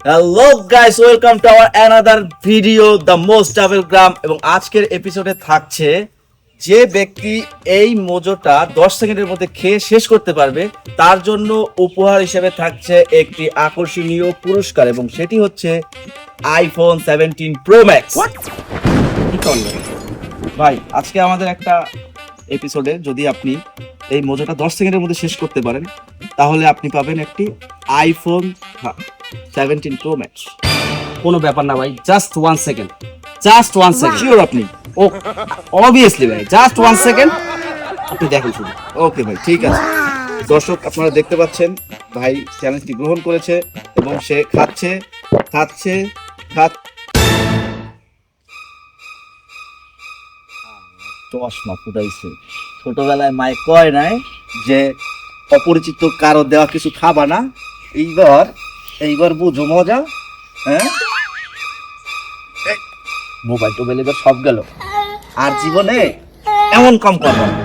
Hello guys, welcome to our another video the most travel gram. এবং আজকের এপিসোডে থাকছে যে ব্যক্তি এই মোজোটা 10 সেকেন্ডের মধ্যে খেয়ে শেষ করতে পারবে তার জন্য উপহার হিসেবে থাকছে একটি আকর্ষণীয় পুরস্কার, এবং সেটি হচ্ছে আইফোন 17 প্রো ম্যাক্স। কি করলেন ভাই? আজকে আমাদের একটা এপিসোডে যদি আপনি এই মোজোটা 10 সেকেন্ডের মধ্যে শেষ করতে পারেন তাহলে আপনি পাবেন একটি আইফোন 17 প্রো ম্যাক্স। কোনো ব্যাপার না ভাই, just 1 second, just 1 second. Sure আপনি? ও অবভিয়াসলি ভাই, জাস্ট 1 সেকেন্ড, আপনি দেখেন শুধু। ওকে ভাই, ঠিক আছে। দর্শক আপনারা দেখতে পাচ্ছেন ভাই চ্যালেঞ্জটি গ্রহণ করেছে এবং সে খাচ্ছে খাচ্ছে চশমা ফুটাইছে। ছোটবেলায় মায়ে কয় নাই যে অপরিচিত কারো দেওয়া কিছু খাবা না। এইবার বুঝো মজা। হ্যাঁ, মোবাইল টোবাইল এবার সব গেল, আর জীবনে এমন কম করবো না।